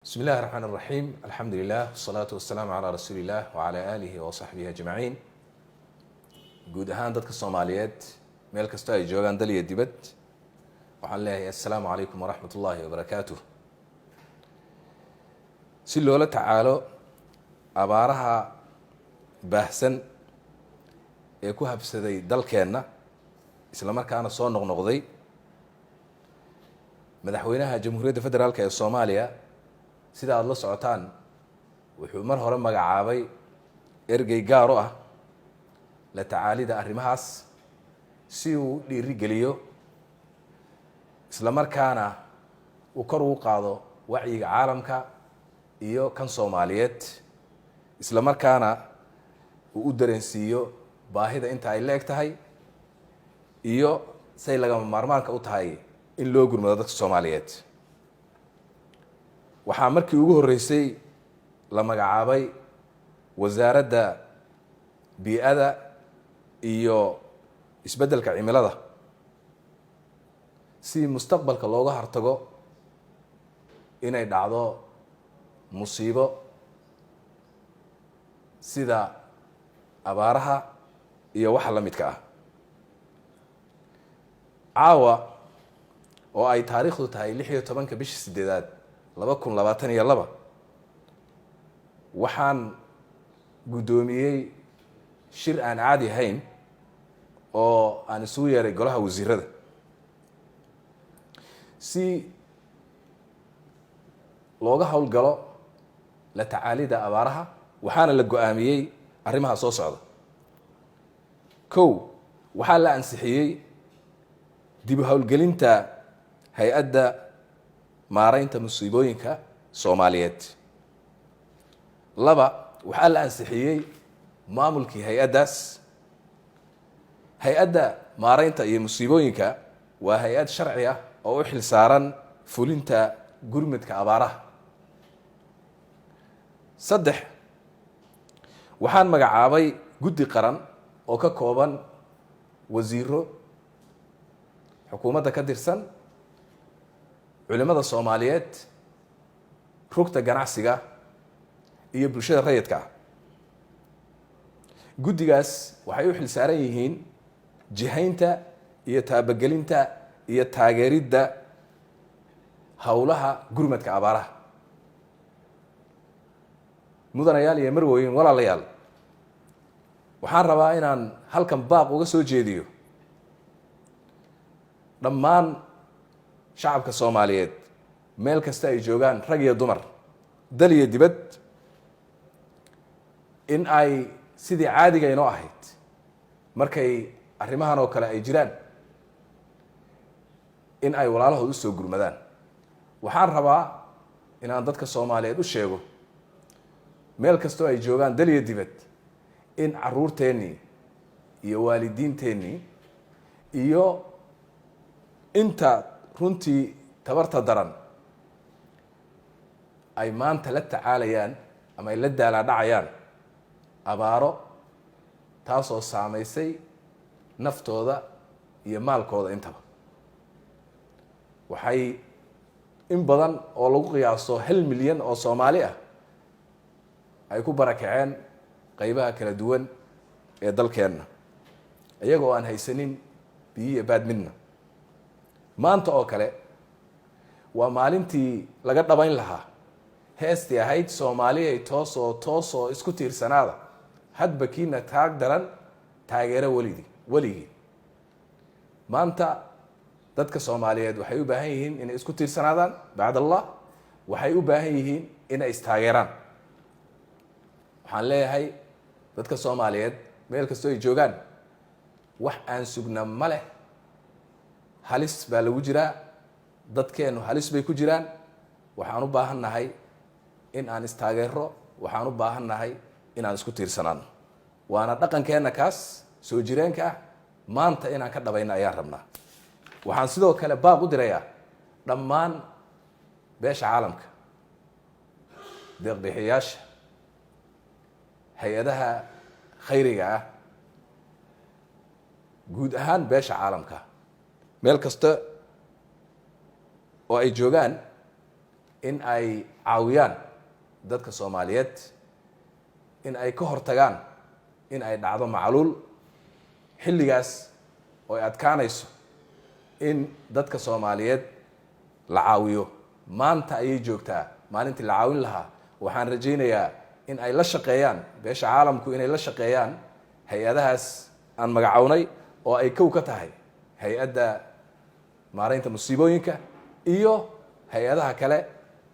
بسم الله الرحمن الرحيم الحمد لله والصلاة والسلام على رسول الله وعلى آله وصحبه أجمعين guud ahaan dadka Soomaaliyeed meel kasta ay joogaan dal iyo dibad waxaan leeyahay assalaamu calaykum waraxmat ullaahi wabarakaatuh si loola tacaalo abaaraha baahsan ee ku habsaday dalkeenna isla markaana soo noqnoqday madaxweynaha jamhuuriyadda federaalka ee Soomaaliya sida aad la socotaan wuxuu mar hore magacaabay ergey gaar u ah la tacaalida arrimahaas si uu dhiiri geliyo isla markaana uu kor ugu qaado wacyiga caalamka iyo kan Soomaaliyeed isla markaana uu u dareensiiyo baahida inta ay leeg tahay iyo say lagama maarmaanka u tahay in loo gurmado dadka Soomaaliyeed waxaa markii ugu horeysay la magacaabay wasaaradda bii'ada iyo isbeddelka cimilada si mustaqbalka looga hortago inay dhacdo musiibo sida abaaraha iyo waxa la midka ah caawa oo ay taariikhdu tahay 16 bishii 8 2022 waxaan guddoomiyey shir aan caadi ahayn oo aan isugu yeeray golaha wasiirada si looga howlgalo la tacaalida abaaraha waxaana la go'aamiyey arrimaha soo socda kow waxaa la ansixiyey dib u howlgelinta hay-adda maaraynta musiibooyinka Soomaaliyeed laba waxaa la ansixiyey maamulkii hay-adda maaraynta iyo musiibooyinka waa hay-ad sharci ah oo u xil saaran fulinta gurmadka abaaraha saddex waxaan magacaabay guddi qaran oo ka kooban wasiiro xukuumadda ka tirsan culimada Soomaaliyeed rugta ganacsiga iyo bulshada rayidka guddigaas waxay u xil saaran yihiin jihaynta iyo taabagelinta iyo taageeridda howlaha gurmadka abaaraha mudanayaal iyo marwooyin walaalayaal waxaan rabaa inaan halkan baaq uga soo jeediyo dhammaan shacabka Soomaaliyeed meel kasta ay joogaan rag iyo dumar dal iyo dibad in ay sidii caadiga inoo ahayd markay arrimahan oo kale ay jiraan in ay walaalahood u soo gurmadaan waxaan rabaa inaan dadka Soomaaliyeed u sheego meel kasta ay joogaan dal iyo dibad in caruurteennii iyo waalidiinteennii iyo inta runtii tabarta daran ay maanta la tacaalayaan ama ay la daalaadhacayaan abaaro taasoo saamaysay naftooda iyo maalkooda intaba waxay in badan oo lagu qiyaaso 1 milyan oo Soomaali ah ay ku barakaceen qaybaha kala duwan ee dalkeenna iyagoo aan haysanin biyo iyo baad midna maanta oo kale waa maalintii laga dhabayn lahaa heestii ahayd Soomaaliya toosoo isku tiirsanaada hadba kiina taag daran taageero weligii maanta dadka Soomaaliyeed waxay u baahan yihiin inay isku tiirsanaadaan bacd Allah waxay u baahan yihiin inay istaageeraan waxaan leeyahay dadka Soomaaliyeed meel kasta ay joogaan wax aan sugna ma leh halis baa lagu jiraa dadkeenu halis bay ku jiraan waxaan u baahannahay in aan istaageero waxaan u baahannahay inaan isku tiirsanaano waana dhaqankeenna kaas soo jireenka ah maanta inaan ka dhabayno ayaan rabnaa waxaan sidoo kale baaq u dirayaa dhammaan beesha caalamka deeq-bixiyaasha hay-adaha khayriga ah guud ahaan beesha caalamka meel kasta oo ay joogaan in ay caawiyaan dadka Soomaaliyeed, in ay ka hortagaan in ay dhacdo macluul xilligaas oo ay adkaanayso in dadka Soomaaliyeed la caawiyo. maanta ayay joogtaa maalintii la caawin lahaa. waxaan rajaynayaa in ay la shaqeeyaan beesha caalamku, inay la shaqeeyaan hay-adahaas aan magacownay oo ay kow ka tahay hay-adda maareynta musiibooyinka iyo hay-adaha kale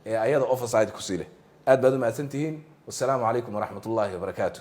ee ayada oversight ku sii leh. aad baad u mahadsantihiin. wassalaamu calaykum waraxmat ullaahi wabarakaatu.